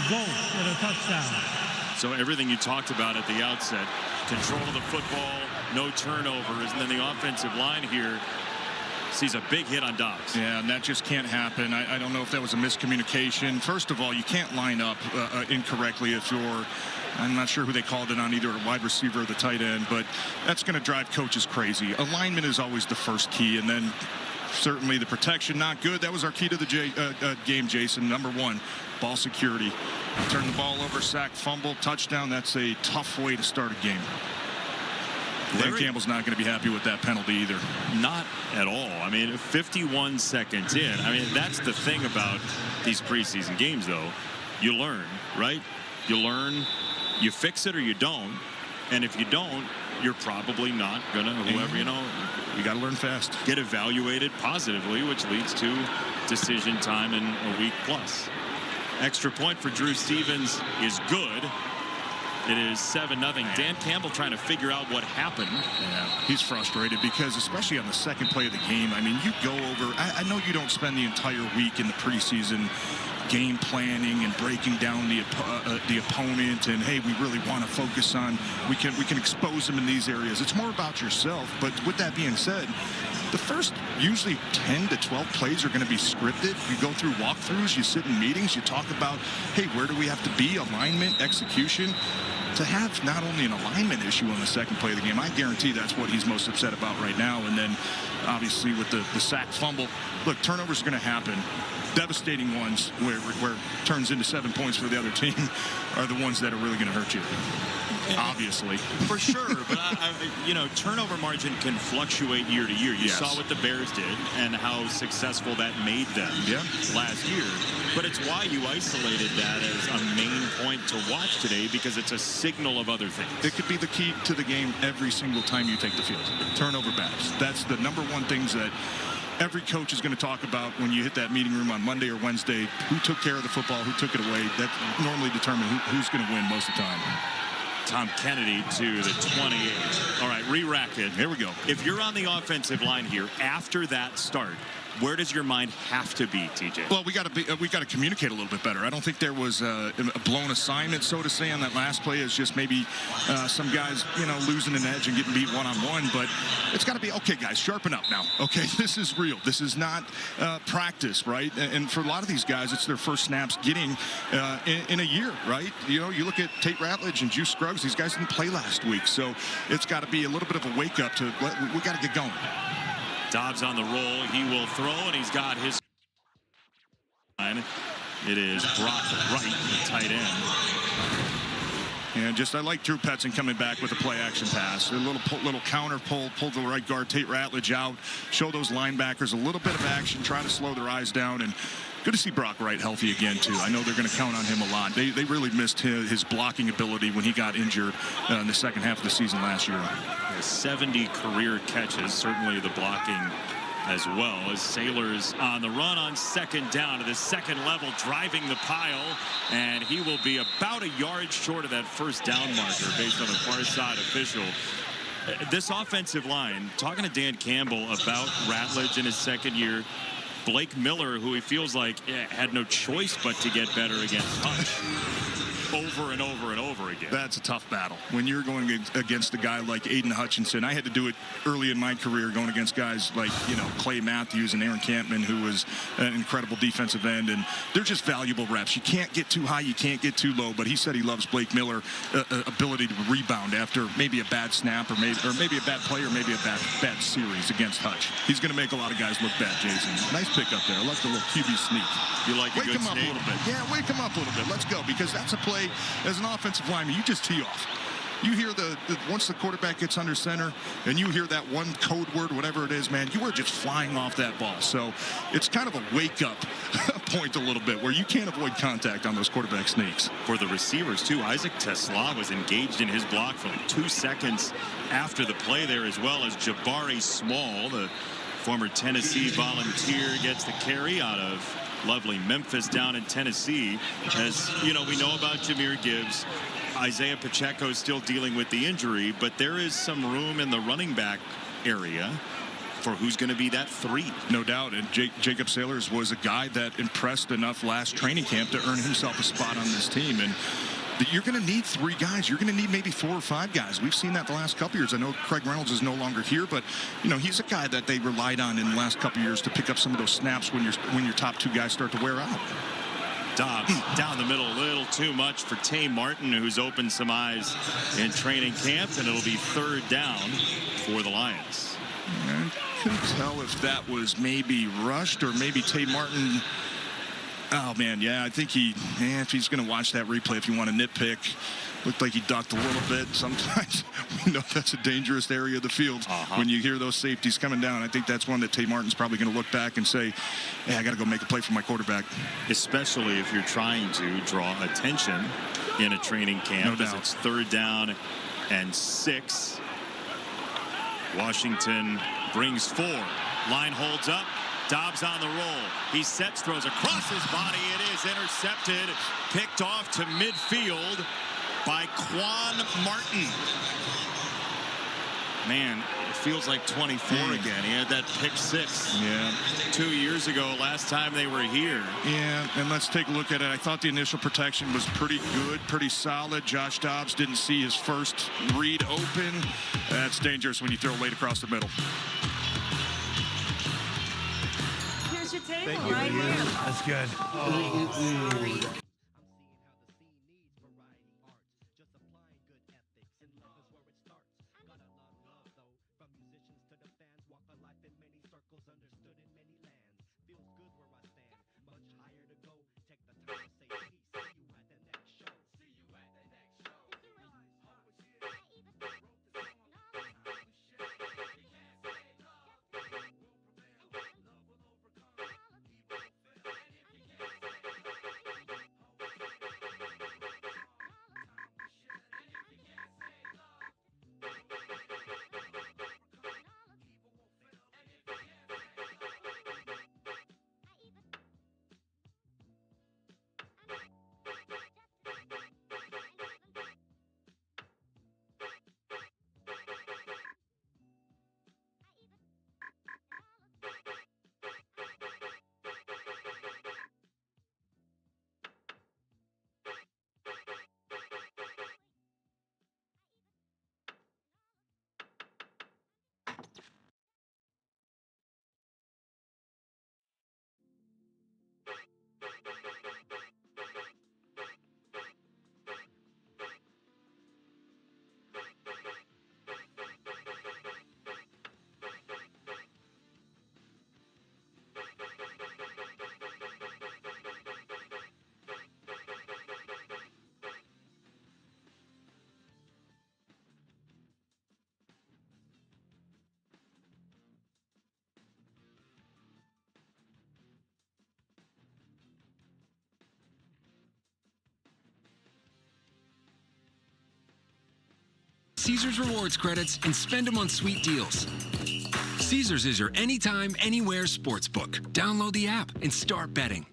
results in a touchdown. So everything you talked about at the outset, control of the football, no turnovers, and then the offensive line here sees a big hit on Dobbs. Yeah, and that just can't happen. I don't know if that was a miscommunication. First of all, you can't line up incorrectly if you're, I'm not sure who they called it on, either a wide receiver or the tight end, but that's going to drive coaches crazy. Alignment is always the first key, and then certainly the protection, not good. That was our key to the game, Jason. Number one, ball security. Turn the ball over, sack, fumble, touchdown. That's a tough way to start a game. Dan Campbell's not going to be happy with that penalty either. Not at all. I mean, 51 seconds in. I mean, that's the thing about these preseason games, though. You learn, right? You learn, you fix it or you don't. And if you don't, you're probably not going to, whoever, you know. You got to learn fast. Get evaluated positively, which leads to decision time in a week plus. Extra point for Drew Stevens is good. It is 7-0. Dan Campbell trying to figure out what happened. Yeah, he's frustrated because, especially on the second play of the game, I mean, you go over, I know you don't spend the entire week in the preseason game planning and breaking down the opponent and, hey, we really want to focus on, we can expose them in these areas. It's more about yourself. But with that being said, the first usually 10 to 12 plays are going to be scripted. You go through walkthroughs, you sit in meetings, you talk about, hey, where do we have to be, alignment, execution. To have not only an alignment issue on the second play of the game, I guarantee that's what he's most upset about right now. And then obviously with the sack fumble, look, turnovers are going to happen. Devastating ones where it turns into 7 points for the other team are the ones that are really going to hurt you. Obviously. For sure. But, you know, turnover margin can fluctuate year to year. You saw what the Bears did and how successful that made them last year. But it's why you isolated that as a main point to watch today, because it's a signal of other things. It could be the key to the game every single time you take the field. Turnover battles. That's the number one things that every coach is going to talk about when you hit that meeting room on Monday or Wednesday. Who took care of the football? Who took it away? That normally determines who's going to win most of the time. Tom Kennedy to the 28. All right, re-rack it. Here we go. If you're on the offensive line here, after that start, where does your mind have to be, TJ? Well, we got to communicate a little bit better. I don't think there was a blown assignment, so to say, on that last play. It's just maybe some guys, you know, losing an edge and getting beat one-on-one. But it's got to be, okay, guys, sharpen up now. Okay, this is real. This is not practice, right? And for a lot of these guys, it's their first snaps getting in a year, right? You know, you look at Tate Ratledge and Juice Scruggs. These guys didn't play last week. So it's got to be a little bit of a wake-up to we got to get going. Dobbs on the roll. He will throw, and he's got his line. It is Brock Wright, the tight end. And just, I like Drew Petzing coming back with a play-action pass. A little counter pull the right guard, Tate Ratledge out, show those linebackers a little bit of action, try to slow their eyes down. And good to see Brock Wright healthy again, too. I know they're going to count on him a lot. They really missed his blocking ability when he got injured in the second half of the season last year. 70 career catches, certainly the blocking as well. As Sailors on the run on second down to the second level, driving the pile, and he will be about a yard short of that first down marker based on the far side official. This offensive line, talking to Dan Campbell about Ratledge in his second year, Blake Miller, who he feels like had no choice but to get better against Hutch. Over and over and over again. That's a tough battle. When you're going against a guy like Aiden Hutchinson, I had to do it early in my career going against guys like, you know, Clay Matthews and Aaron Campman, who was an incredible defensive end, and they're just valuable reps. You can't get too high, you can't get too low, but he said he loves Blake Miller ability to rebound after maybe a bad snap or maybe a bad play or maybe a bad series against Hutch. He's going to make a lot of guys look bad, Jason. Nice pick up there. I like the little QB sneak. You like wake him up a little bit. Yeah, wake him up a little bit. Let's go, because that's a play. As an offensive lineman, you just tee off. You hear once the quarterback gets under center and you hear that one code word, whatever it is, man, you are just flying off that ball. So it's kind of a wake-up point a little bit where you can't avoid contact on those quarterback sneaks. For the receivers, too, Isaac Tesla was engaged in his block for like 2 seconds after the play there, as well as Jabari Small, the former Tennessee Volunteer, gets the carry out of lovely Memphis down in Tennessee. As you know, we know about Jahmyr Gibbs. Isaiah Pacheco is still dealing with the injury, but there is some room in the running back area for who's going to be that 3. No doubt. And Jacob Sailors was a guy that impressed enough last training camp to earn himself a spot on this team. And you're going to need 3 guys. You're going to need maybe 4 or 5 guys. We've seen that the last couple years. I know Craig Reynolds is no longer here, but he's a guy that they relied on in the last couple years to pick up some of those snaps when your top 2 guys start to wear out. Dobbs down the middle a little too much for Tay Martin, who's opened some eyes in training camp, and it'll be 3rd down for the Lions. I couldn't tell if that was maybe rushed or maybe Tay Martin. Oh, man, yeah, I think if he's going to watch that replay, if you want to nitpick, looked like he ducked a little bit. Sometimes we know that's a dangerous area of the field when you hear those safeties coming down. I think that's one that Tay Martin's probably going to look back and say, hey, I got to go make a play for my quarterback. Especially if you're trying to draw attention in a training camp, as it's 3rd down and 6. Washington brings 4. Line holds up. Dobbs on the roll. He sets, throws across his body. It is intercepted, picked off to midfield by Quan Martin. Man, it feels like 24 again. He had that pick 6. Yeah. 2 years ago, last time they were here. Yeah, and let's take a look at it. I thought the initial protection was pretty good, pretty solid. Josh Dobbs didn't see his first read open. That's dangerous when you throw late across the middle. Here's your table. Thank you. Right here. That's good. Oh. Caesars Rewards credits and spend them on sweet deals. Caesars is your anytime, anywhere sportsbook. Download the app and start betting.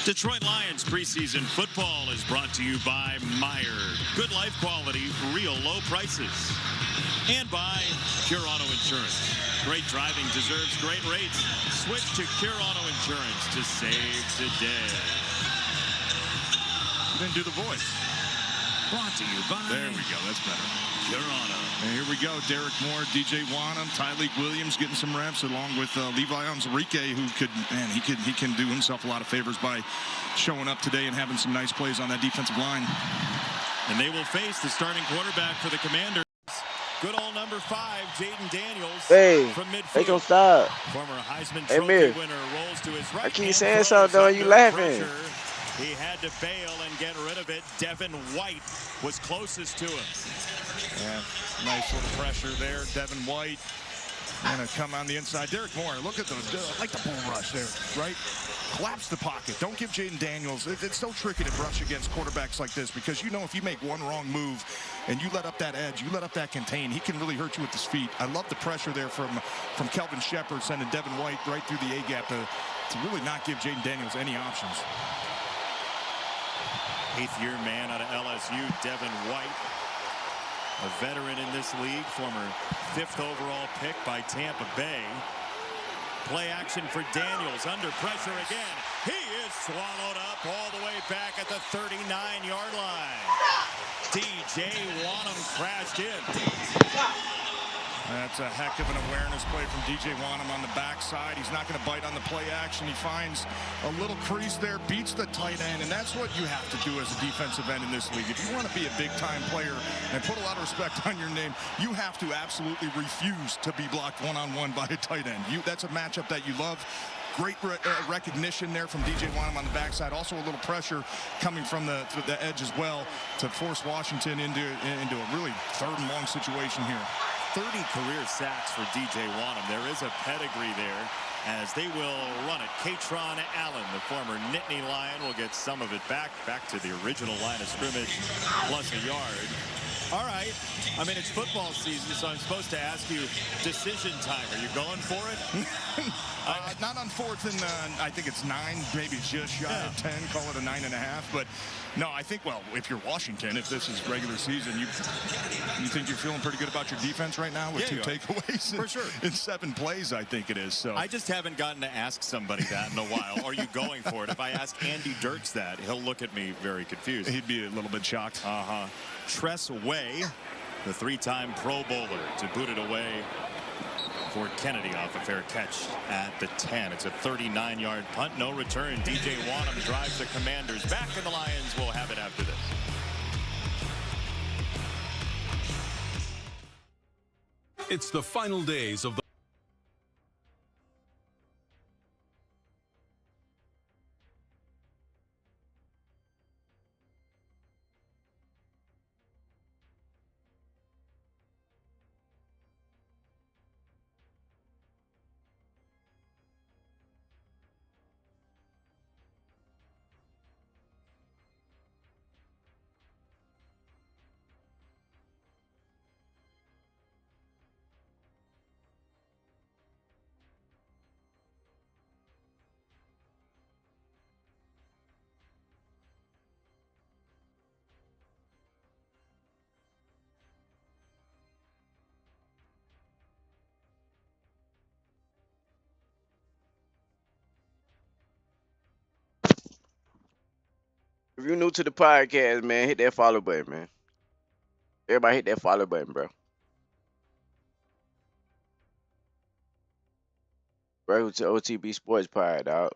Detroit Lions preseason football is brought to you by Meyer. Good life quality, real low prices. And by Pure Auto Insurance. Great driving deserves great rates. Switch to Pure Auto Insurance to save today. You didn't do the voice. Brought to you by... There we go. That's better. Pure Auto. And here we go. Derek Moore, DJ Wanham, Tyleek Williams getting some reps, along with Levi Onwuzurike, who could, man, he can do himself a lot of favors by showing up today and having some nice plays on that defensive line. And they will face the starting quarterback for the Commanders. Good old number 5, Jaden Daniels. Hey, from midfield. they gonna stop. Former Heisman Hey, Trophy Mir. winner rolls to his right. I keep saying something, though. You laughing. He had to bail and get rid of it. Devin White was closest to him. Yeah, nice little pressure there. Devin White going to come on the inside. Derek Moore, look at the, like the bull rush there, right? Collapse the pocket. Don't give Jaden Daniels. It's so tricky to rush against quarterbacks like this because you know if you make one wrong move and you let up that edge, you let up that contain, he can really hurt you with his feet. I love the pressure there from Kelvin Shepard sending Devin White right through the A-gap to really not give Jaden Daniels any options. 8th-year man out of LSU, Devin White. a veteran in this league, former 5th overall pick by Tampa Bay. Play action for Daniels, under pressure again. He is swallowed up all the way back at the 39-yard line. DJ Wanham crashed in. That's a heck of an awareness play from DJ Wanham on the backside. He's not going to bite on the play action. He finds a little crease there, beats the tight end, and that's what you have to do as a defensive end in this league. If you want to be a big-time player and put a lot of respect on your name, you have to absolutely refuse to be blocked one-on-one by a tight end. That's a matchup that you love. Great recognition there from DJ Wanham on the backside. Also a little pressure coming from the edge as well to force Washington into a really third and long situation here. 30 career sacks for DJ Wanham. There is a pedigree there as they will run it. Katron Allen, the former Nittany Lion, will get some of it back to the original line of scrimmage plus a yard. All right. I mean, it's football season, so I'm supposed to ask you decision time. Are you going for it? Not on 4th and I think it's 9, maybe just shy of 10. Call it a 9.5. But no, I think, well, if you're Washington, if this is regular season, you think you're feeling pretty good about your defense right now with 2 takeaways for sure in 7 plays, I think it is. So I just haven't gotten to ask somebody that in a while. Are you going for it? If I ask Andy Dirks that, he'll look at me very confused. He'd be a little bit shocked. Tress Way, the 3-time Pro Bowler, to boot it away for Kennedy off a fair catch at the 10. It's a 39-yard punt, no return. DJ Wanham drives the Commanders back, and the Lions will have it after this. It's the final days of the If you're new to the podcast, man, hit that follow button, man. Everybody hit that follow button, bro. Welcome to OTB Sports Pod, dog.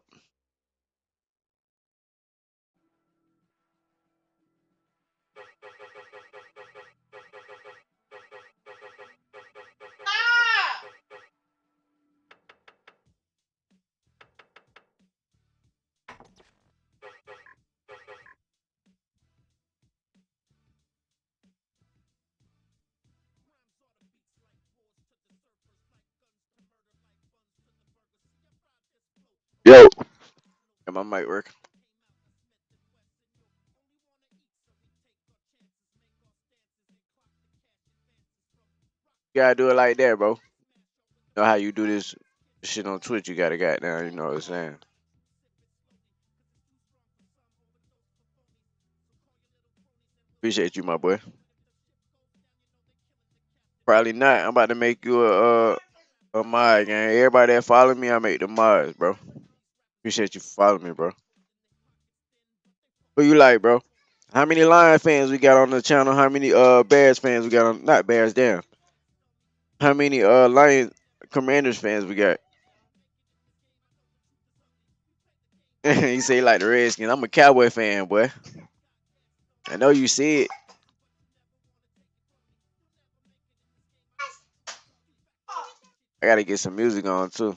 Yo. And my mic work. You gotta do it like that, bro. You know how you do this shit on Twitch, you gotta goddamn, you know what I'm saying? Appreciate you, my boy. Probably not. I'm about to make you a mod, gang. Everybody that follow me, I make the mods, bro. Appreciate you for following me, bro. Who you like, bro? How many Lion fans we got on the channel? How many Bears fans we got on? Not Bears, damn. How many Lion Commanders fans we got? You say you like the Redskins. I'm a Cowboy fan, boy. I know you see it. I gotta get some music on too.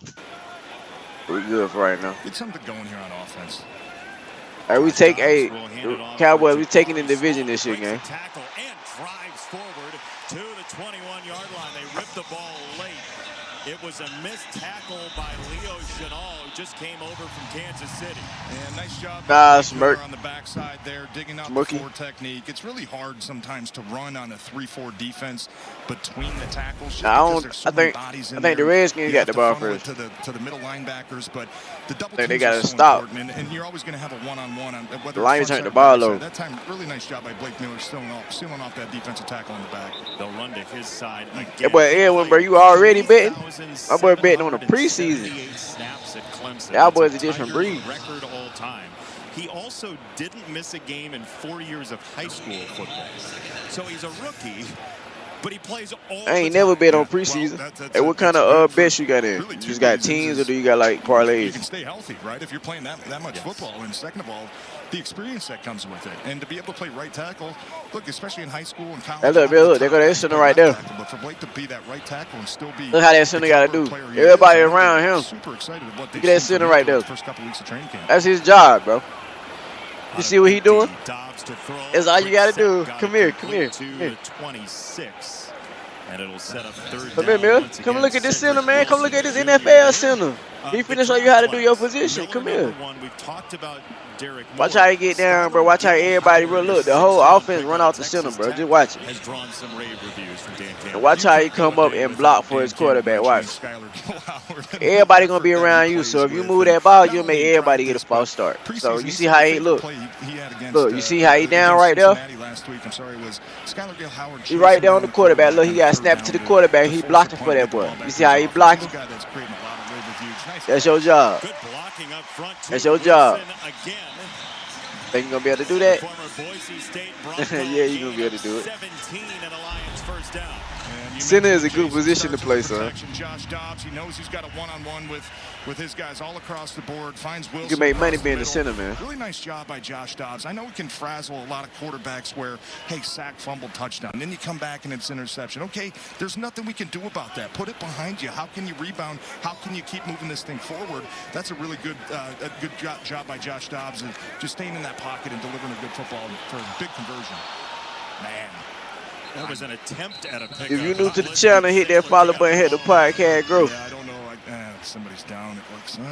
We good for right now. Get something going here on offense. All right, we take Cowboys. We taking the division this year, gang. Tackle and drives forward to the 21-yard line. They rip the ball late. It was a missed tackle by Leo Chenal, who just came over from Kansas City. And nice job Smirk. on the backside there, digging out Smirky. the 4 technique. It's really hard sometimes to run on a 3-4 defense between the tackles. I think the Redskins got the ball first. To the middle linebackers, but the double they teams got are to so stop. important, and you're always going to have a one-on-one on whether the Lions it's turned the ball over. That time, really nice job by Blake Miller sealing off that defensive tackle in the back. They'll run to his side again. Yeah, boy, Edwin, bro, you already betting? My boy betting on the preseason. Snaps at Clemson. Y'all boys a different breed. Record all time. He also didn't miss a game in 4 years of high school football. So he's a rookie, but he plays all I ain't the never time. bet on preseason. Well, hey, what kind of bets you got in? Really You just got teams or do you got like You parlays? can stay healthy, right? If you're playing that much football. And second of all, the experience that comes with it. And to be able to play right tackle, look, especially in high school and college. Hey, look, there go that center right there. But for Blake to be that right tackle and still be. Look how that center got to do. Everybody around him. Super excited about Look at that center right there. First couple weeks of training camp. That's his job, bro. You see what he doing? That's all you got to do. Come here. 26. And it'll set up third Come here, Mill. Come look at this center, man. Come look at this NFL center. He finna show you how to do your position. Come here. We've talked about Derek Watch how he get down, bro. Watch how everybody run. Look, the whole offense run off the center, bro. Just watch it. Has drawn some rave reviews from Dan Campbell. And watch how he come up and block for his quarterback. Watch. Everybody gonna be around you, so if you move that ball, you'll make everybody get a false start. So you see how he look. Look, you see how he down right there? He right there on the quarterback. Look, he got snapped to the quarterback. He blocking for that boy. You see how he blocking? That's your job. Good blocking up front. That's your job. Again. Think you gonna be able to do that? Former Boise State yeah, you gonna be able to do it. 17 and a Lions first down. Center is a good position to play, son. Josh Dobbs, he knows he's got a one-on-one with his guys all across the board. Finds Wilson. You can make money being the center, man. Really nice job by Josh Dobbs. I know he can frazzle a lot of quarterbacks where, hey, sack, fumble, touchdown. And then you come back and it's interception. Okay, there's nothing we can do about that. Put it behind you. How can you rebound? How can you keep moving this thing forward? That's a really good job by Josh Dobbs and just staying in that pocket and delivering a good football for a big conversion. Man. That was an attempt at a pickup. If you're new to the channel, hit that follow button, hit the podcast growth. Yeah, I don't know. Somebody's down. It looks. Hit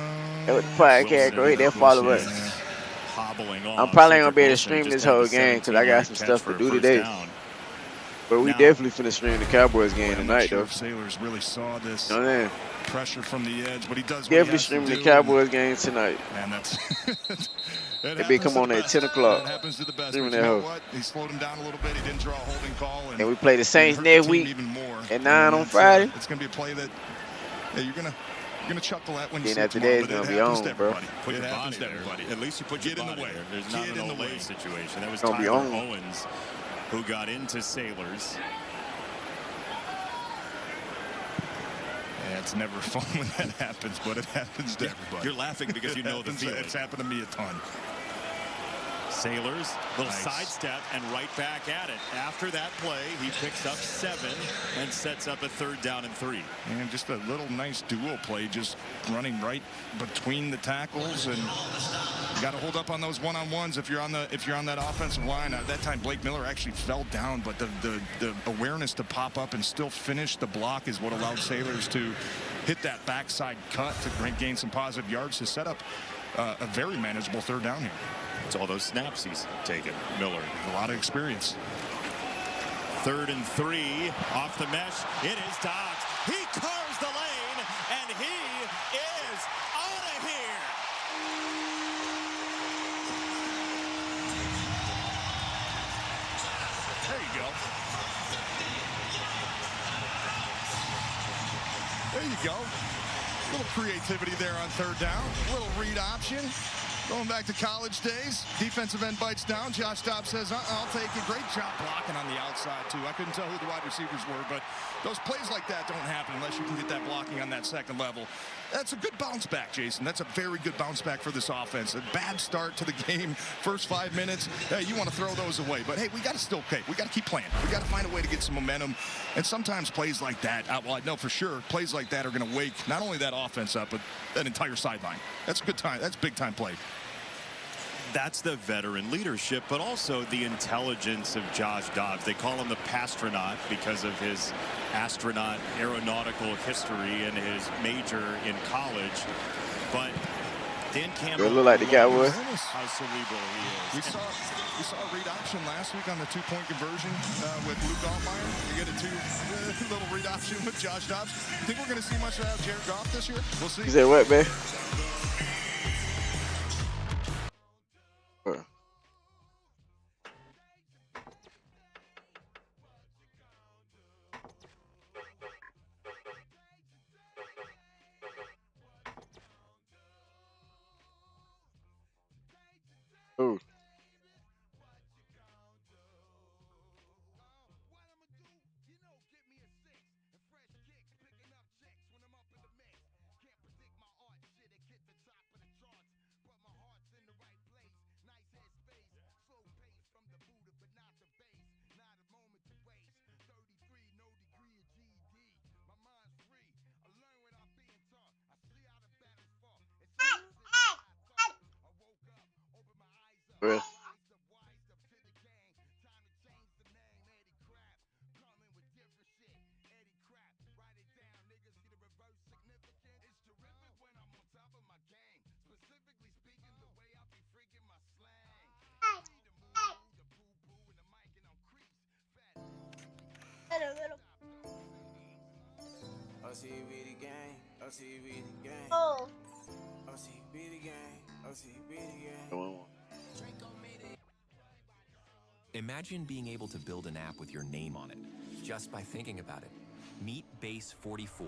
the podcast growth, hit that follow button. I'm probably ain't gonna be able to stream this whole game because I got some stuff to do today. But we definitely finna stream the Cowboys game tonight, though. Sailors really saw this man. Pressure from the edge, but he does. Definitely streaming the Cowboys game tonight. Man, that's. It be come on at 10 o'clock. Happens to the best. Streaming You that know hoe. what? He slowed him down a little bit. He didn't draw a holding call. And we play the Saints hurt the next team week even more. at 9 on Friday. It's gonna be a play that you're gonna chuckle at when you Then see it after tomorrow, that, it's but gonna it be happens on, to bro. everybody. Put It your happens body to everybody. there. At least you put Get your in the body way. there. There's Get not in an the Olay way. situation. That was Gonna be Tyler on. Owens who got into Sailors. Yeah, it's never fun when that happens, but it happens to everybody. You're laughing because you know the feeling. It's happened to me a ton. Sailors, little Nice. sidestep and right back at it. After that play, he picks up 7 and sets up a 3rd down and 3. And just a little nice dual play, just running right between the tackles, and you got to hold up on those one-on-ones if you're on that offensive line. At that time, Blake Miller actually fell down, but the awareness to pop up and still finish the block is what allowed Sailors to hit that backside cut to gain some positive yards to set up a very manageable 3rd down here. It's all those snaps he's taken. Miller, A lot of experience. 3rd and 3 off the mesh. It is Dobbs. He carves the lane, and he is out of here. There you go. There you go. A little creativity there on 3rd down. A little read option. Going back to college days, defensive end bites down. Josh Dobbs says, I'll take it. Great job blocking on the outside, too. I couldn't tell who the wide receivers were, but those plays like that don't happen unless you can get that blocking on that 2nd level. That's a good bounce back, Jason. That's a very good bounce back for this offense. A bad start to the game, first 5 minutes. Hey, you want to throw those away. But, hey, we got to still pay. We got to keep playing. We got to find a way to get some momentum. And sometimes plays like that, well, I know for sure, plays like that are going to wake not only that offense up, but that entire sideline. That's a good time. That's big-time play. That's the veteran leadership, but also the intelligence of Josh Dobbs. They call him the Pastronaut because of his astronaut aeronautical history and his major in college. But Dan Campbell, look like the Cowboys. How cerebral he is. We saw a read option last week on the two-point conversion with Luke Altmaier. We get a little read option with Josh Dobbs. Think we're going to see much of that Jared Goff this year? We'll see. You said what, man? Ooh. Well. Oh. Imagine being able to build an app with your name on it, just by thinking about it. Meet Base 44.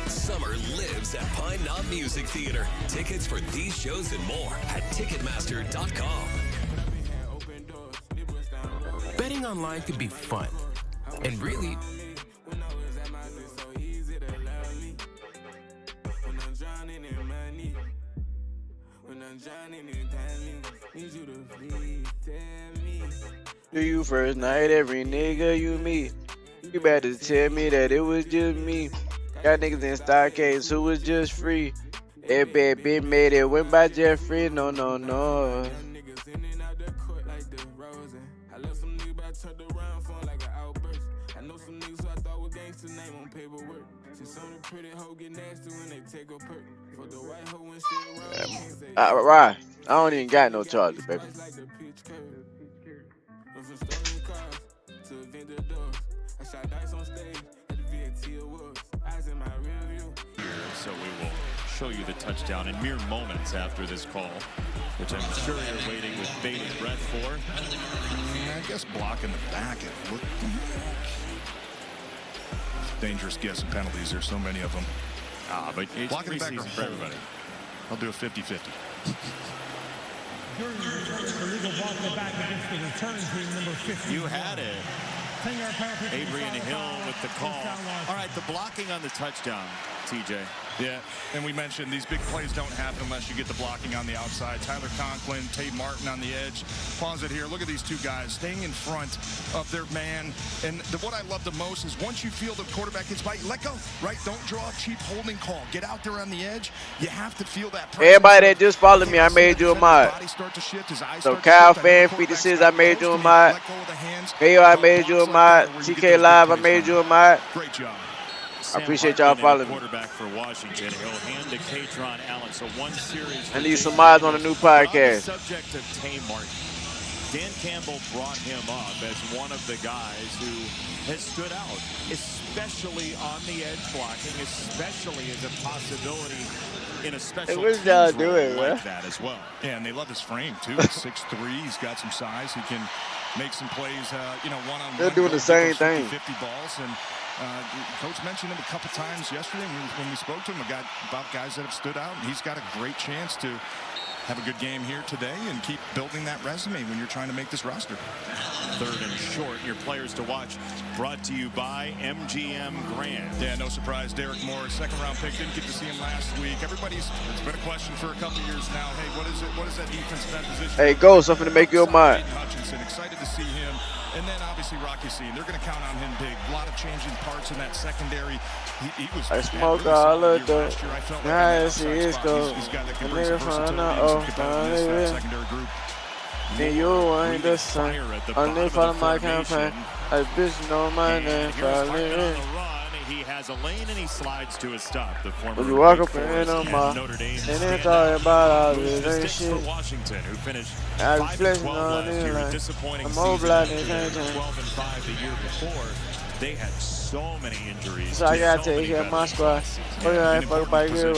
Summer lives at Pine Knob Music Theater. Tickets for these shows and more at Ticketmaster.com. Betting online can be fun. And really, Do you first night every nigga you meet? You better tell me that it was just me. Got niggas in Starcades who was just free. That bad bitch made it, went by Jeffrey. No, no, no. Right. I don't even got no charges, baby. So we will show you the touchdown in mere moments after this call, which I'm sure you're waiting with bated breath for. I guess blocking the back, it looked dangerous guessing penalties. There's so many of them. But it's blocking the back preseason for everybody. I'll do a 50-50. During the return, illegal block the back against the return team, number 50. You had it. Adrian Hill with the call. All right, the blocking on the touchdown, TJ. Yeah, and we mentioned these big plays don't happen unless you get the blocking on the outside. Tyler Conklin, Tate Martin on the edge. Pause it here. Look at these two guys staying in front of their man. And what I love the most is once you feel the quarterback gets by, let go, right? Don't draw a cheap holding call. Get out there on the edge. You have to feel that pressure. Everybody that just followed me, I made you a mod. So Kyle Fan 56, I made you a mod. KO, I made you a mod. TK Live, I made you a mod. Great job. I appreciate y'all following me. Quarterback for Washington. He'll hand to Katron Allen. So one series. I need some mods on the new podcast. Subject of Tay Martin. Dan Campbell brought him up as one of the guys who has stood out, especially on the edge blocking, especially as a possibility in a special what y'all doing, like that as well. Yeah, and they love his frame too. He's 6'3", he's got some size. He can make some plays, one-on-one. They're doing the same thing. 50 balls, and Coach mentioned him a couple times yesterday when we spoke to him about guys that have stood out, and he's got a great chance to have a good game here today and keep building that resume when you're trying to make this roster. 3rd and short. Your players to watch brought to you by MGM Grand. Yeah, no surprise. Derek Moore, 2nd-round pick. Didn't get to see him last week. It's been a question for a couple years now. Hey, what is it? What is that defense at that position? Hey, go, something to make your mind. Hutchinson, excited to see him. And then obviously Rocky Sean. They're going to count on him big. A lot of changing parts in that secondary. He was. I smoke all of the. Nice, he's got that can bring some versatility in that secondary group. Then you ain't the sun. Only for my campaign. I bitch know my name. He has a lane and he slides to a stop. The former you walk up in Notre Dame and then talk about all this shit. For Washington, who finished I 5-12 last year, disappointing season. 12-5 the year before. They had so many injuries. So I gotta take care of my squad. I fuck by you,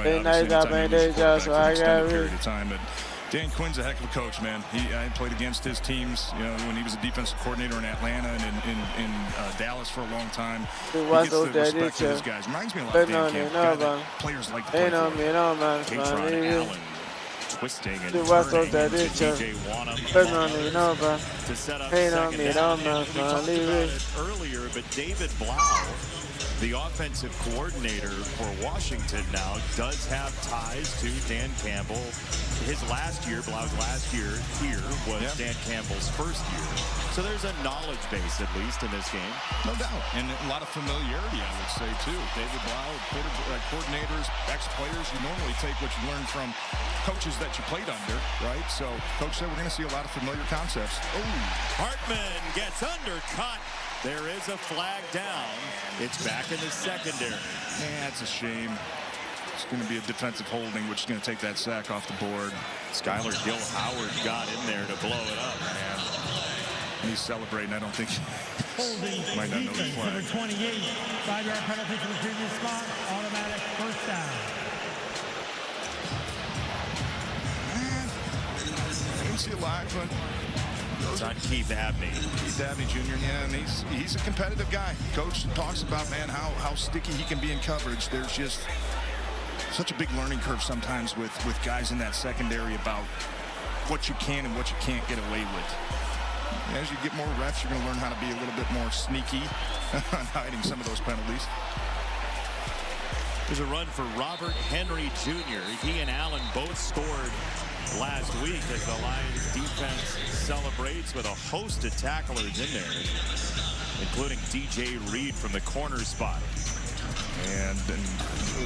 they nice job ain't their job, so I gotta Dan Quinn's a heck of a coach, man. I played against his teams, you know, when he was a defensive coordinator in Atlanta and in Dallas for a long time. He gets the respect of his guys. Reminds me a lot of Dan Campbell. Players like to play for him. Twisting and turning DJ Wanham to set up second down. Earlier, but David Blau, the offensive coordinator for Washington now, does have ties to Dan Campbell. His last year, Blau's last year here was Dan Campbell's first year. So there's a knowledge base, at least, in this game. No doubt. And a lot of familiarity, I would say, too. David Blau, coordinators, ex-players, you normally take what you learn from coaches that you played under, right? So Coach said we're going to see a lot of familiar concepts. Oh, Hartman gets undercut. There is a flag down. It's back in the secondary. Man, that's a shame. It's going to be a defensive holding, which is going to take that sack off the board. Skylar Gill Howard got in there to blow it up, man. And he's celebrating. I don't think holding might not know the flag. Number 28, 5-yard penalty for the previous spot. Automatic first down. I didn't see a line, but it's on Keith Abney. Keith Abney Jr. Yeah, and he's a competitive guy. Coach talks about, man, how sticky he can be in coverage. There's just such a big learning curve sometimes with guys in that secondary about what you can and what you can't get away with. As you get more reps, you're going to learn how to be a little bit more sneaky on hiding some of those penalties. There's a run for Robert Henry Jr. He and Allen both scored last week as the Lions defense celebrates with a host of tacklers in there, including DJ Reed from the corner spot. And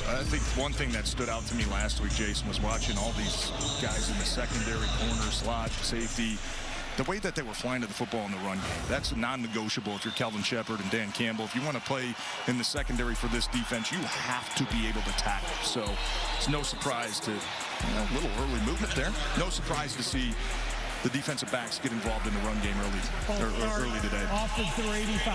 I think one thing that stood out to me last week, Jason, was watching all these guys in the secondary, corner, slot, safety. The way that they were flying to the football in the run game, that's non-negotiable if you're Kelvin Shepard and Dan Campbell. If you want to play in the secondary for this defense, you have to be able to tackle. So it's no surprise to, a little early movement there. No surprise to see the defensive backs get involved in the run game early today. Austin through 85.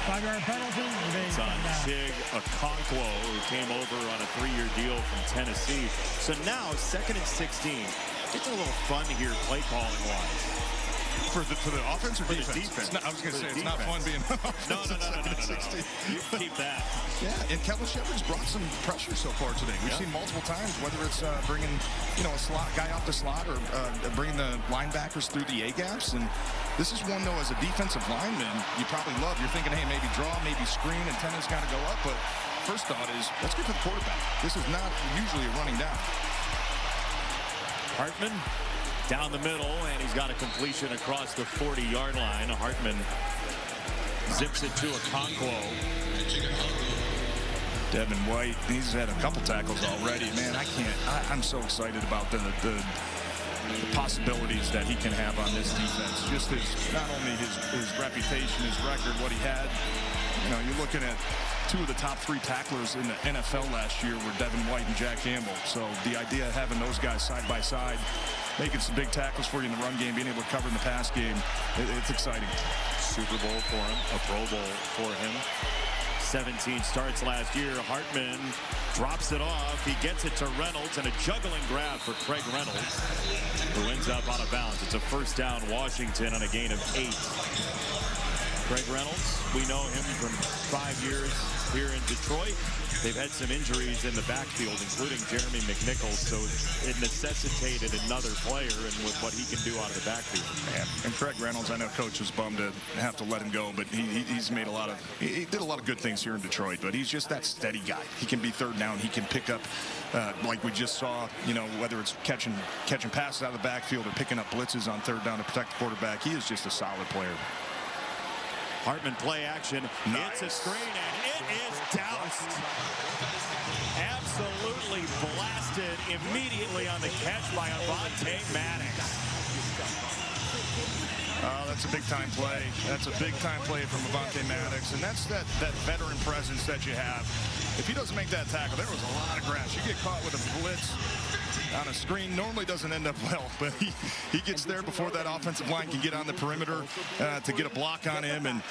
5-yard penalty. It's on Chig Okonkwo, who came over on a 3-year deal from Tennessee. So now 2nd and 16. It's a little fun here, play calling wise. For the offense or defense? The defense. I was going to say, it's not fun being No. You keep that. Yeah, and Kelvin Shepard's brought some pressure so far today. We've seen multiple times, whether it's bringing, a slot guy off the slot or bringing the linebackers through the A-gaps. And this is one, though, as a defensive lineman, you probably love. You're thinking, hey, maybe draw, maybe screen, antenna's got to go up. But first thought is, let's get to the quarterback. This is not usually a running down. Hartman down the middle, and he's got a completion across the 40-yard line. Hartman zips it to Okonkwo. Devin White, he's had a couple tackles already. Man, I'm so excited about the possibilities that he can have on this defense. Just not only his reputation, his record, what he had. You're looking at 2 of the top 3 tacklers in the NFL last year were Devin White and Jack Campbell. So the idea of having those guys side by side, making some big tackles for you in the run game, being able to cover in the pass game, it's exciting. Super Bowl for him, a Pro Bowl for him. 17 starts last year. Hartman drops it off. He gets it to Reynolds, and a juggling grab for Craig Reynolds, who ends up out of bounds. It's a first down, Washington, on a gain of 8. Craig Reynolds, we know him from 5 years here in Detroit. They've had some injuries in the backfield, including Jeremy McNichols, so it necessitated another player and with what he can do out of the backfield. And Craig Reynolds, I know Coach was bummed to have to let him go, but he's made he did a lot of good things here in Detroit, but he's just that steady guy. He can be third down. He can pick up, like we just saw, whether it's catching passes out of the backfield or picking up blitzes on third down to protect the quarterback. He is just a solid player. Hartman play action. Nice. It's a screen, and it is doused. Absolutely blasted immediately on the catch by Avonte Maddox. That's a big-time play. That's a big-time play from Avonte Maddox, and that's that veteran presence that you have. If he doesn't make that tackle, there was a lot of grass. You get caught with a blitz on a screen, normally doesn't end up well, but he gets there before that offensive line can get on the perimeter to get a block on him, and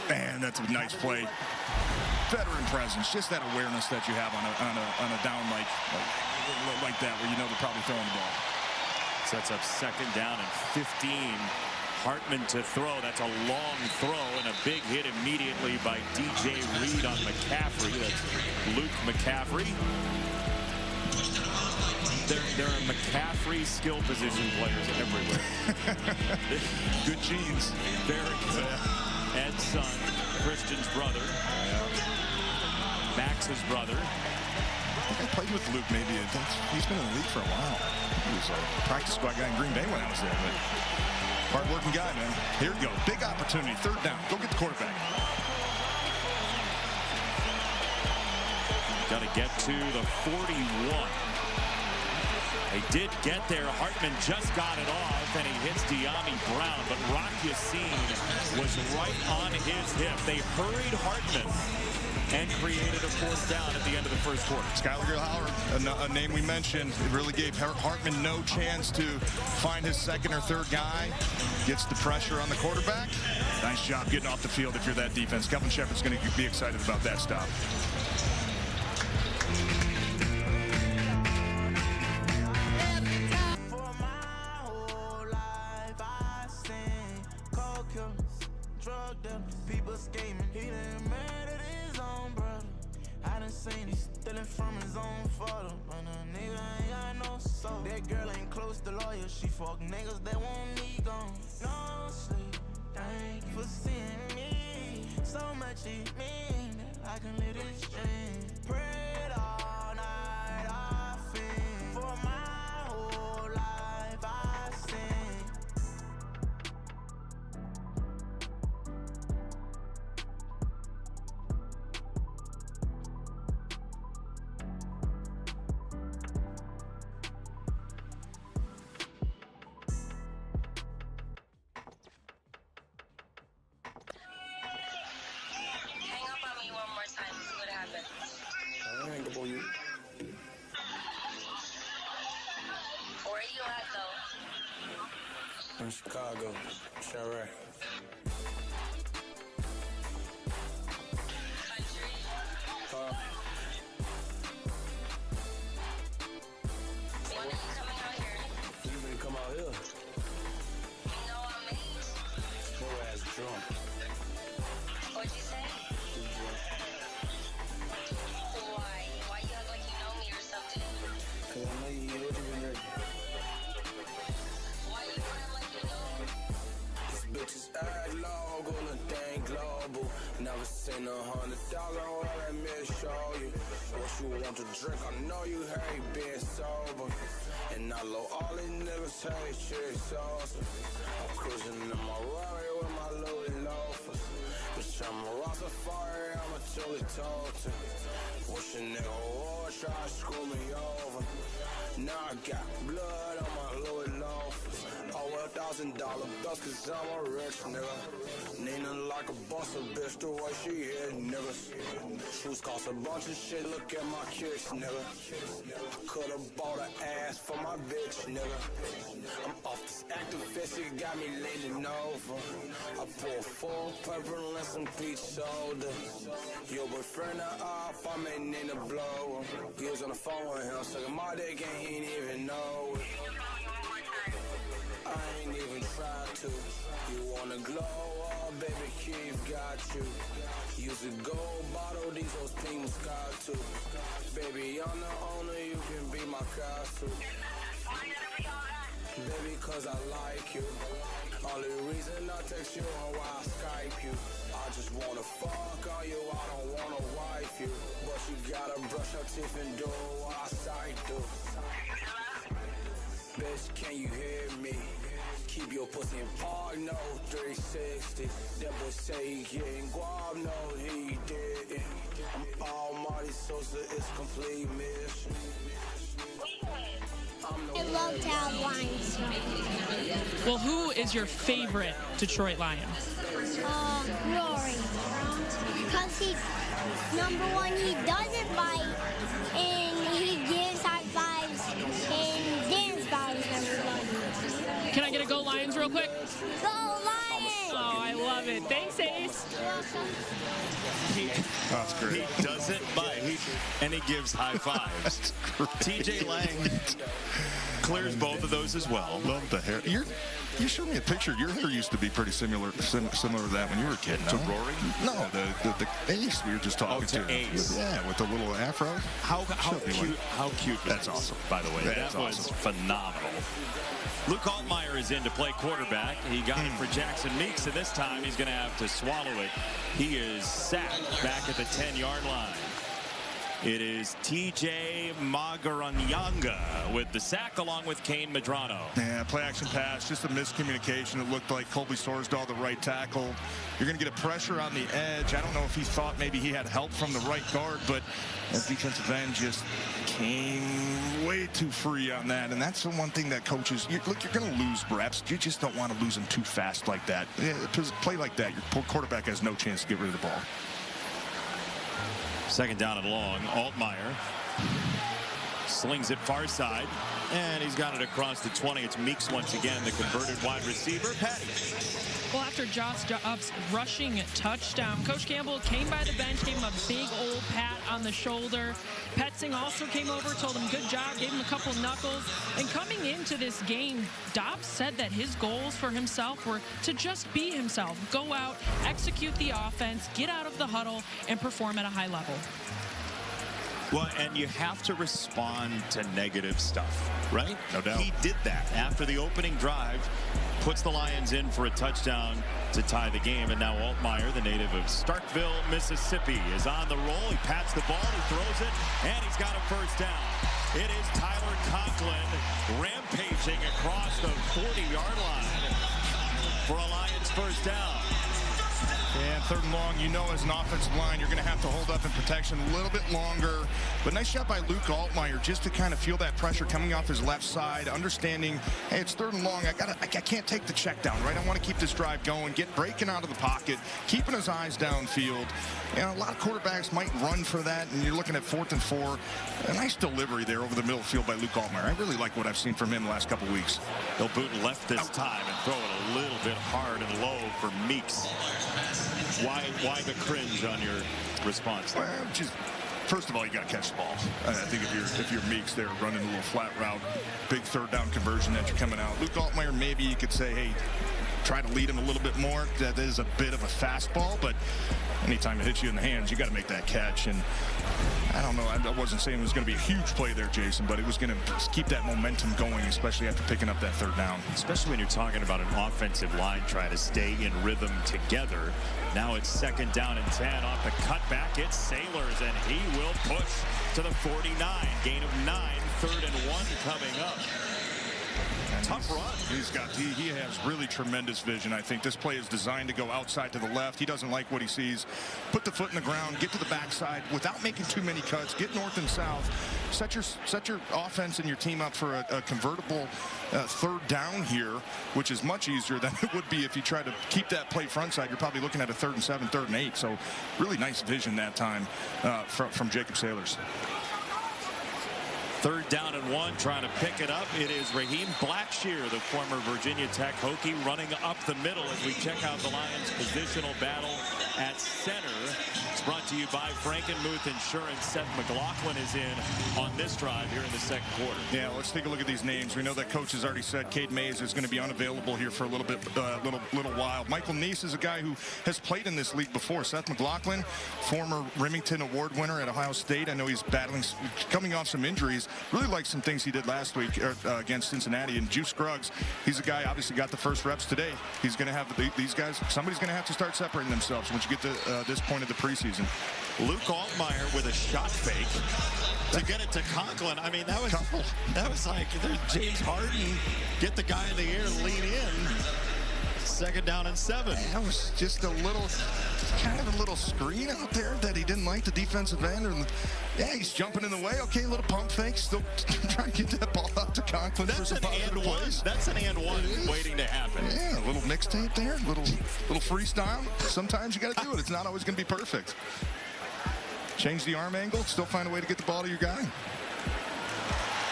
man, that's a nice play. Veteran presence, just that awareness that you have on a down like that, where they're probably throwing the ball. Sets up second down and 15. Hartman to throw. That's a long throw and a big hit immediately by DJ Reed on McCaffrey. That's Luke McCaffrey. There are McCaffrey skill position players everywhere. Good genes. Very good. Ed's son, Christian's brother. Max's brother. I think I played with Luke maybe. He's been in the league for a while. He was a practice squad guy in Green Bay when I was there. But hard-working guy, man. Here we go. Big opportunity. Third down. Go get the quarterback. Got to get to the 41. They did get there. Hartman just got it off, and he hits De'Ami Brown. But Rock Yassin was right on his hip. They hurried Hartman and created a fourth down at the end of the first quarter. Skylar Gilhour, a name we mentioned, it really gave Hartman no chance to find his second or third guy. Gets the pressure on the quarterback. Nice job getting off the field if you're that defense. Kelvin Shepard's going to be excited about that stop. People scheming, he done mad at his own brother. I done seen he stealing from his own father. And a nigga ain't got no soul. That girl ain't close to loyal. She fuck niggas that want me gone. No sleep, thank you for seeing me. So much it mean that I can live this dream. Prayed all night, I think. For my whole life, I sing. On you. Where are you at, though? In Chicago. Sure. Country. When are you coming out here? You finna come out here? You know I'm late. Your ass drunk. What'd you say? Why you act like you know me or something? Cause I know you been ready. Why you act like you know me? This bitch is act log on a thing global. Never seen $100 on let me show you. What you want to drink, I know you hate being sober. And I know all these niggas hate shit sauce. I'm cruising in my Rari with my Louis loafers. Bitch, I'm a Rastafari, I'm a Chili Totem. Wish a nigga would try to screw me over. Now I got blood on my Louis loafers. Oh, $1,000 bills, cause I'm a rich nigga. Nina like a boss, a bitch, the way she hit niggas. Shoes cost a bunch of shit, look at my kicks, nigga. I could've bought an ass for my bitch, nigga. I'm off this activist, it got me leaning over. I pull full purple and some peach soda. Your boyfriend off, I may need to blow him. He was on the phone with him, sucking my dick and he ain't even know it. I ain't even tried to. You wanna glow up, baby Keith got you. Use a gold bottle, these hoes pink Moscato. Baby, I'm the owner, you can be my castle. Baby, cause I like you. Only reason I text you or why I Skype you. I just wanna fuck on you, I don't wanna wife you. But you gotta brush your teeth and do what I sight do. Bitch, can you hear me? Keep your pussy in park, no 360. That boy say he getting guap, no he didn't. I'm Almighty Sosa, it's complete mission. I love to have Lions. Well, who is your favorite Detroit Lion? Rory. Because he's number one, he doesn't bite, and he gives high fives and dance bows everybody. Can I get a Go Lions real quick? Go Lions! Oh, I love it. Thanks, Ace. That's great. He doesn't bite, and he gives high fives. TJ Lang clears both of those as well. Love the hair. You showed me a picture. Your hair used to be pretty similar to that when you were a kid. To Rory? No, the Ace we were just talking to Ace. Yeah, with the little afro. How cute. That's awesome. By the way, That's that was phenomenal. Luke Altmaier is in to play quarterback. He got it for Jackson Meeks, and this time he's going to have to swallow it. He is sacked back at the 10-yard line. It is TJ Magaranyanga with the sack along with Kane Medrano. Yeah, play action pass, just a miscommunication. It looked like Colby Sorsdahl, the right tackle. You're going to get a pressure on the edge. I don't know if he thought maybe he had help from the right guard, but that defensive end just came way too free on that. And that's the one thing that coaches, look, you're going to lose reps. You just don't want to lose them too fast like that. Yeah, play like that. Your quarterback has no chance to get rid of the ball. Second down and long. Altmaier slings it far side, and he's got it across the 20. It's Meeks once again, the converted wide receiver. Patty. Well, after Josh Dobbs' rushing touchdown, Coach Campbell came by the bench, gave him a big old pat on the shoulder. Petzing also came over, told him good job, gave him a couple knuckles. And coming into this game, Dobbs said that his goals for himself were to just be himself, go out, execute the offense, get out of the huddle, and perform at a high level. Well, and you have to respond to negative stuff, right? No doubt. He did that after the opening drive, puts the Lions in for a touchdown to tie the game. And now Altmaier, the native of Starkville, Mississippi, is on the roll. He pats the ball, he throws it, and he's got a first down. It is Tyler Conklin rampaging across the 40-yard line for a Lions first down. And third and long, you know, as an offensive line, you're going to have to hold up in protection a little bit longer. But nice shot by Luke Altmaier just to kind of feel that pressure coming off his left side, understanding, hey, it's third and long. I can't take the check down, right? I want to keep this drive going, breaking out of the pocket, keeping his eyes downfield. You know, a lot of quarterbacks might run for that, and you're looking at 4th and 4. A nice delivery there over the middle of the field by Luke Altmaier. I really like what I've seen from him the last couple of weeks. He'll boot left this time and throw it a little bit hard and low for Meeks. Why the cringe on your response? Well, first of all, you got to catch the ball. I think if you're Meeks there running a little flat route, big third down conversion that you're coming out. Luke Altmaier, maybe you could say, hey, try to lead him a little bit more. That is a bit of a fastball, but anytime it hits you in the hands, you got to make that catch. And I don't know, I wasn't saying it was going to be a huge play there, Jason, but it was going to keep that momentum going, especially after picking up that third down. Especially when you're talking about an offensive line trying to stay in rhythm together. Now it's 2nd down and 10 off the cutback. It's Sailors, and he will push to the 49. Gain of 9, 3rd and 1 coming up. Tough run. He has really tremendous vision. I think this play is designed to go outside to the left. He doesn't like what he sees. Put the foot in the ground, get to the backside without making too many cuts. Get north and south. Set your offense and your team up for a convertible third down here, which is much easier than it would be if you try to keep that play front side. You're probably looking at a 3rd and 7, 3rd and 8. So really nice vision that time from Jacob Sailors. 3rd down and 1, trying to pick it up. It is Raheem Blackshear, the former Virginia Tech Hokie, running up the middle as we check out the Lions' positional battle at center. It's brought to you by Frankenmuth Insurance. Seth McLaughlin is in on this drive here in the second quarter. Yeah, let's take a look at these names. We know that coach has already said Cade Mays is going to be unavailable here for a little while. Michael Neese is a guy who has played in this league before. Seth McLaughlin, former Remington Award winner at Ohio State. I know he's coming off some injuries. Really liked some things he did last week against Cincinnati. And Juice Scruggs, he's a guy obviously got the first reps today. He's going to have these guys. Somebody's going to have to start separating themselves once you get to this point of the preseason. Luke Altmaier with a shot fake to get it to Conklin. I mean, that was like James Harden, get the guy in the air, lean in. 2nd down and 7. That was just a little screen out there that he didn't like, the defensive end. And yeah, he's jumping in the way. Okay, a little pump fake. Still trying to get that ball out to Conklin. That's an and one. That's an and one waiting to happen. Yeah, a little mixtape there, little freestyle. Sometimes you got to do it. It's not always going to be perfect. Change the arm angle. Still find a way to get the ball to your guy.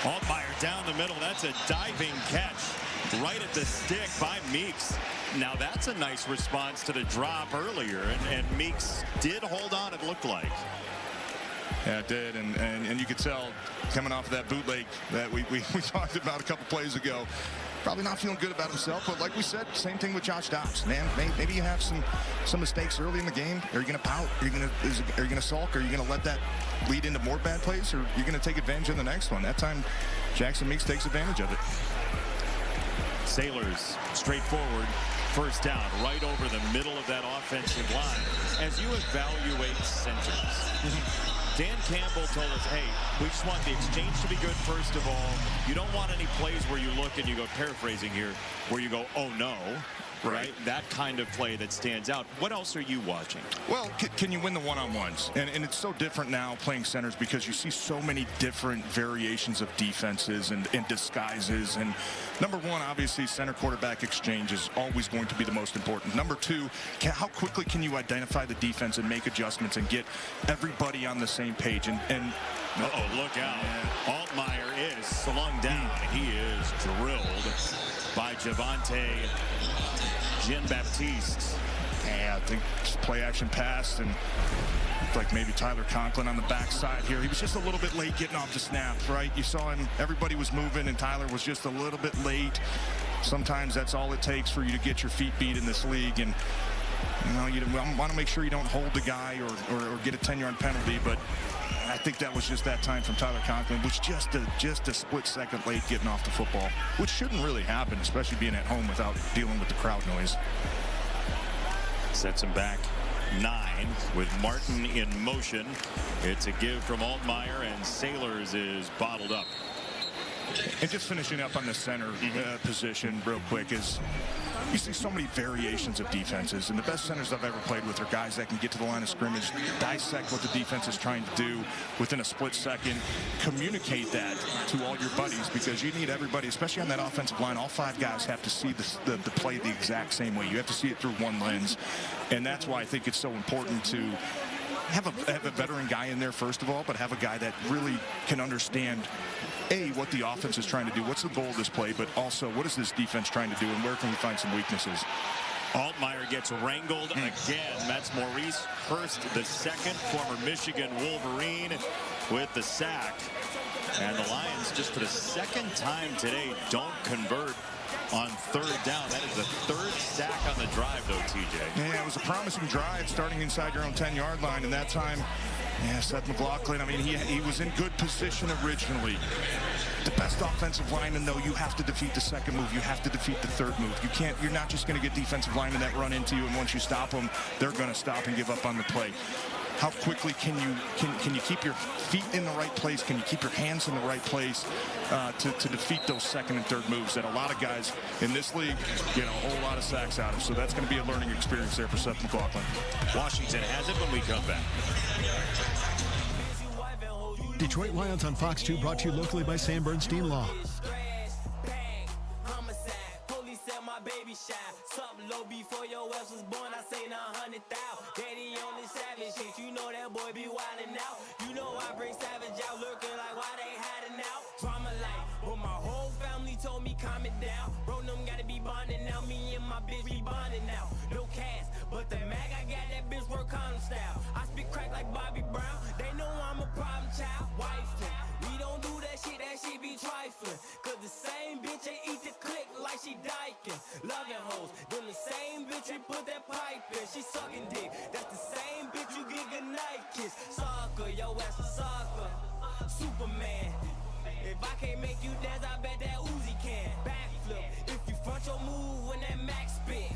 Altmaier down the middle. That's a diving catch right at the stick by Meeks. Now that's a nice response to the drop earlier, and Meeks did hold on, it looked like. Yeah, it did, and you could tell coming off of that bootleg that we talked about a couple plays ago. Probably not feeling good about himself, but like we said, same thing with Josh Dobbs. Man, maybe you have some mistakes early in the game. Are you going to pout? Are you going to sulk? Are you going to let that lead into more bad plays, or are you going to take advantage of the next one? That time, Jackson Meeks takes advantage of it. Sailors, straightforward, first down, right over the middle of that offensive line. As you evaluate centers, Dan Campbell told us, hey, we just want the exchange to be good first of all. You don't want any plays where you look and you go, paraphrasing here, where you go, oh no. Right? That kind of play that stands out. What else are you watching? Well, can you win the one-on-ones? And it's so different now playing centers because you see so many different variations of defenses and disguises. And number one, obviously, center quarterback exchange is always going to be the most important. Number two, how quickly can you identify the defense and make adjustments and get everybody on the same page? And uh-oh, look out. Altmaier is slung down. He is drilled by Javonte Jean-Baptiste. Yeah, I think play action pass, and looked like maybe Tyler Conklin on the backside here. He was just a little bit late getting off the snap, right? You saw him, everybody was moving, and Tyler was just a little bit late. Sometimes that's all it takes for you to get your feet beat in this league, and you want to make sure you don't hold the guy or get a 10-yard penalty, but I think that was just that time from Tyler Conklin, which just a split second late getting off the football, which shouldn't really happen, especially being at home without dealing with the crowd noise. Sets him back 9 with Martin in motion. It's a give from Altmaier, and Sailors is bottled up. And just finishing up on the center position real quick is you see so many variations of defenses, and the best centers I've ever played with are guys that can get to the line of scrimmage, dissect what the defense is trying to do within a split second, communicate that to all your buddies, because you need everybody, especially on that offensive line. All 5 guys have to see the play the exact same way. You have to see it through one lens, and that's why I think it's so important to have a veteran guy in there first of all, but have a guy that really can understand what the offense is trying to do, what's the goal of this play, but also what is this defense trying to do, and where can we find some weaknesses. Altmaier gets wrangled again. That's Maurice Hurst, the second, former Michigan Wolverine, with the sack. And the Lions, just for the second time today, don't convert on 3rd down. That is the 3rd sack on the drive, though, TJ. Yeah, it was a promising drive starting inside your own 10-yard line, and that time, Seth McLaughlin, I mean, he was in good position originally. The best offensive lineman, though, you have to defeat the second move. You have to defeat the third move. You're not just going to get defensive linemen that run into you, and once you stop them, they're going to stop and give up on the play. How quickly can you keep your feet in the right place? Can you keep your hands in the right place to defeat those second and third moves that a lot of guys in this league get a whole lot of sacks out of? So that's going to be a learning experience there for Seth McLaughlin. Washington has it when we come back. Detroit Lions on Fox 2, brought to you locally by Sam Bernstein Law. Baby shy, something low before your ass was born. I say 100,000. Daddy on the savage shit, you know that boy be wildin' out. You know I bring savage out, lurking like why they hiding out. Drama life, but my whole family told me calm it down. Bro, them gotta be bonding now. Me and my bitch be bonding now. No cash, but the mag I got that bitch work condom style. I spit crack can't make you dance, I bet that Uzi can. Backflip, if you front your move when that max spit.